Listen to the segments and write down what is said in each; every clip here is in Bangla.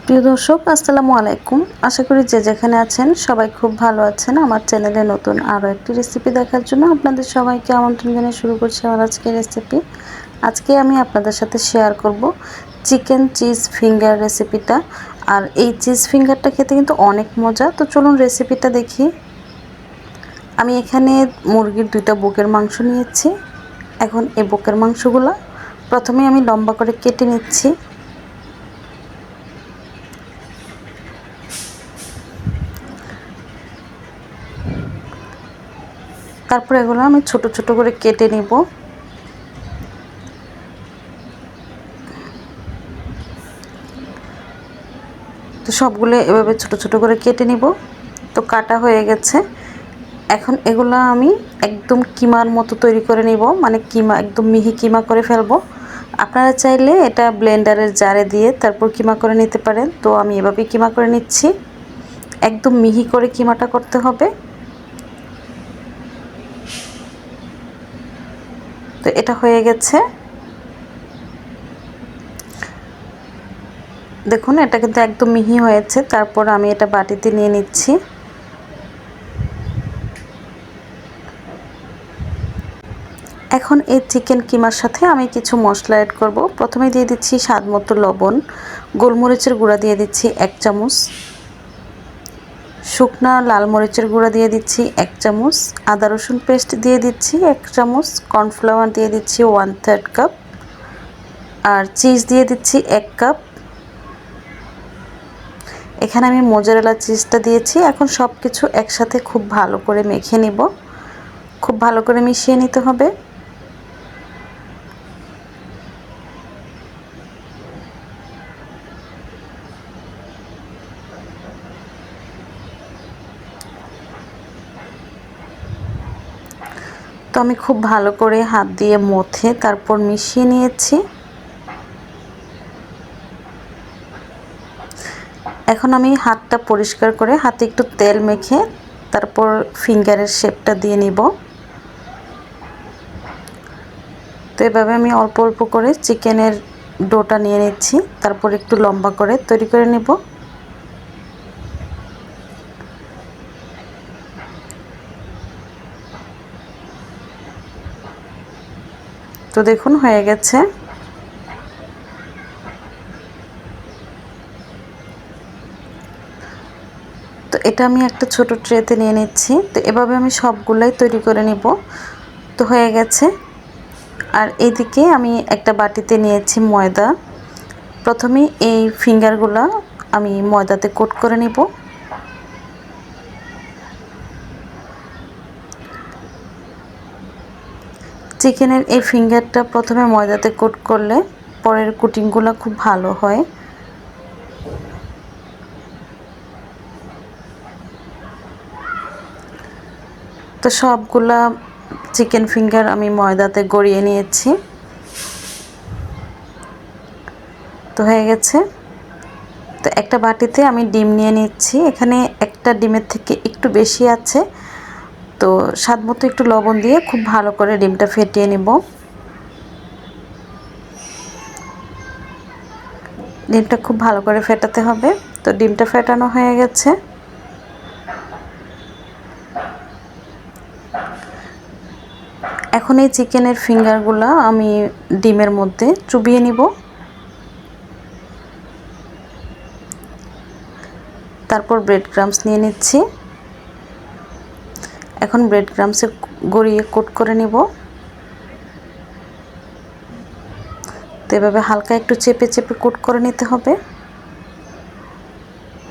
প্রিয় দর্শক, আসসালামু আলাইকুম। আশা করি যে যেখানে আছেন সবাই খুব ভালো আছেন। আমার চ্যানেলে নতুন আরও একটি রেসিপি দেখার জন্য আপনাদের সবাইকে আমন্ত্রণ জানিয়ে শুরু করছি আমার আজকের রেসিপি। আজকে আমি আপনাদের সাথে শেয়ার করব চিকেন চিজ ফিঙ্গার রেসিপিটা। আর এই চিজ ফিঙ্গারটা খেতে কিন্তু অনেক মজা। তো চলুন রেসিপিটা দেখি। আমি এখানে মুরগির 2টা বুকের মাংস নিয়েছি। এখন এই বুকের মাংসগুলো প্রথমে আমি লম্বা করে কেটে নিচ্ছি। তারপর এগুলো আমি ছোট ছোট করে কেটে নিব। তো সবগুলো এভাবে ছোট ছোট করে কেটে নিব। তো কাটা হয়ে গেছে। এখন এগুলো আমি একদম কিমার মতো তৈরি করে নিব, মানে কিমা একদম মিহি কিমা করে ফেলবো। আপনারা চাইলে এটা ব্লেন্ডারের জারে দিয়ে তারপর কিমা করে নিতে পারেন। তো আমি এভাবে কিমা করে নিচ্ছি। একদম মিহি করে কিমাটা করতে হবে। তো এটা হয়ে গেছে। দেখুন, এটা কিন্তু একদম মিহি হয়েছে। তারপর আমি এটা বাটিতে নিয়ে নিচ্ছি। এখন এই চিকেন কিমার সাথে আমি কিছু মশলা অ্যাড করব। প্রথমে দিয়ে দিচ্ছি স্বাদ মতো লবণ, গোলমরিচের গুঁড়া দিয়ে দিচ্ছি 1 চামচ, শুকনা লাল মরিচের গুঁড়া দিয়ে দিচ্ছি 1 চামচ, আদা রসুন পেস্ট দিয়ে দিচ্ছি 1 চামচ, কর্নফ্লাওয়ার দিয়ে দিচ্ছি 1/3 কাপ, আর চিজ দিয়ে দিচ্ছি 1 কাপ। এখানে আমি মোজারেলা চিজটা দিয়েছি। এখন সব কিছু একসাথে খুব ভালো করে মেখে নিব। খুব ভালো করে মিশিয়ে নিতে হবে। তো আমি খুব ভালো করে হাত দিয়ে মথে তারপর মিশিয়ে নিয়েছি। এখন আমি হাতটা পরিষ্কার করে হাতে একটু তেল মেখে তারপর ফিঙ্গারের শেপটা দিয়ে নিব। তো এভাবে আমি অল্প অল্প করে চিকেনের ডোটা নিয়ে নিচ্ছি। তারপর একটু লম্বা করে তৈরি করে নেব। তো দেখুন, হয়ে গেছে। তো এটা আমি একটা ছোট ট্রেতে নিয়ে নিচ্ছি। তো এভাবে আমি সবগুলাই তৈরি করে নিব। তো হয়ে গেছে। আর এইদিকে আমি একটা বাটিতে নিয়েছি ময়দা। প্রথমে এই ফিঙ্গারগুলো আমি ময়দাতে কোট করে নিব। চিকেনের এই ফিঙ্গারটা প্রথমে ময়দাতে কোট করলে পরের কোটিংগুলো খুব ভালো হয়। তো সবগুলা চিকেন ফিঙ্গার আমি ময়দাতে গড়িয়ে নিয়েছি। তো হয়ে গেছে। তো একটা বাটিতে আমি ডিম নিয়ে নিচ্ছি। এখানে একটা ডিমের থেকে একটু বেশি আছে। তো স্বাদ মতো একটু লবণ দিয়ে খুব ভালো করে ডিমটা ফেটিয়ে নিব। ডিমটা খুব ভালো করে ফেটাতে হবে। তো ডিমটা ফেটানো হয়ে গেছে। এখন এই চিকেনের ফিঙ্গারগুলো আমি ডিমের মধ্যে চুবিয়ে নিব। তারপর ব্রেড ক্রাম্বস নিয়ে নিচ্ছি। এখন ব্রেড ক্রাম্বসে গড়িয়ে কোট করে নিব। তো এভাবে হালকা একটু চেপে চেপে কোট করে নিতে হবে।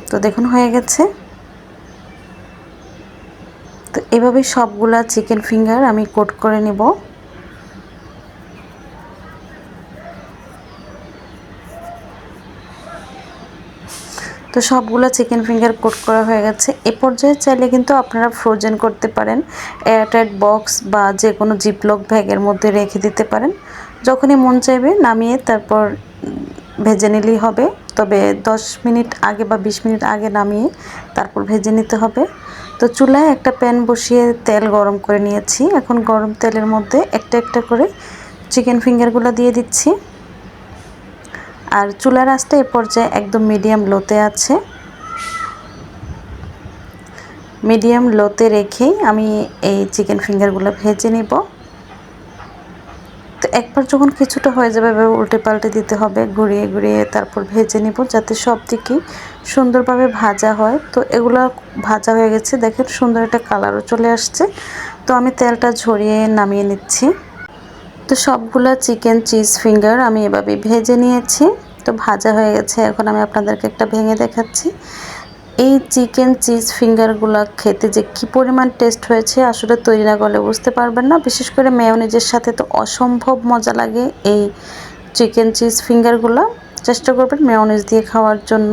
তো দেখুন, হয়ে গেছে। তো এভাবে সবগুলা চিকেন ফিঙ্গার আমি কোট করে নেব। তো সবগুলো চিকেন ফিঙ্গার কোট করা হয়ে গেছে। এ পর্যায়ে চাইলে কিন্তু আপনারা ফ্রোজেন করতে পারেন, এয়ারটাইট বক্স বা যে কোনো জিপলক ব্যাগের মধ্যে রেখে দিতে পারেন। যখনই মন চাইবে নামিয়ে তারপর ভেজে নিলেই হবে। তবে 10 মিনিট আগে বা 20 মিনিট আগে নামিয়ে তারপর ভেজে নিতে হবে। তো চুলায় একটা প্যান বসিয়ে তেল গরম করে নিয়েছি। এখন গরম তেলের মধ্যে একটা একটা করে চিকেন ফিঙ্গারগুলো দিয়ে দিচ্ছি। আর চুলার আঁচটা এ পর্যায়ে একদম মিডিয়াম লোতে আছে। মিডিয়াম লোতে রেখেই আমি এই চিকেন ফিঙ্গারগুলো ভেজে নিব। তো একবার যখন কিছুটা হয়ে যাবে এভাবে উল্টে পাল্টে দিতে হবে, ঘুরিয়ে ঘুরিয়ে তারপর ভেজে নিব যাতে সব দিকেই সুন্দরভাবে ভাজা হয়। তো এগুলো ভাজা হয়ে গেছে, দেখেন সুন্দর একটা কালারও চলে আসছে। তো আমি তেলটা ঝরিয়ে নামিয়ে নিচ্ছি। তো সবগুলা চিকেন চিজ ফিঙ্গার আমি এভাবে ভেজে নিয়েছি। তো ভাজা হয়ে গেছে, এখন আমি আপনাদেরকে একটা ভেঙে দেখাচ্ছি। এই চিকেন চিজ ফিঙ্গারগুলো খেতে যে কী পরিমাণ টেস্ট হয়েছে আসলে তৈরি না করলে বুঝতে পারবেন না। বিশেষ করে মেয়োনিজের সাথে তো অসম্ভব মজা লাগে এই চিকেন চিজ ফিঙ্গারগুলো। চেষ্টা করবেন মেয়োনিজ দিয়ে খাওয়ার জন্য।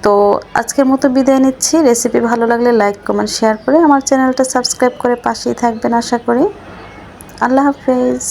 তো আজকের মতো বিদায় নিচ্ছি। রেসিপি ভালো লাগলে লাইক কমেন্ট শেয়ার করে আমার চ্যানেলটা সাবস্ক্রাইব করে পাশেই থাকবেন আশা করি। আল্লাহ হাফেজ।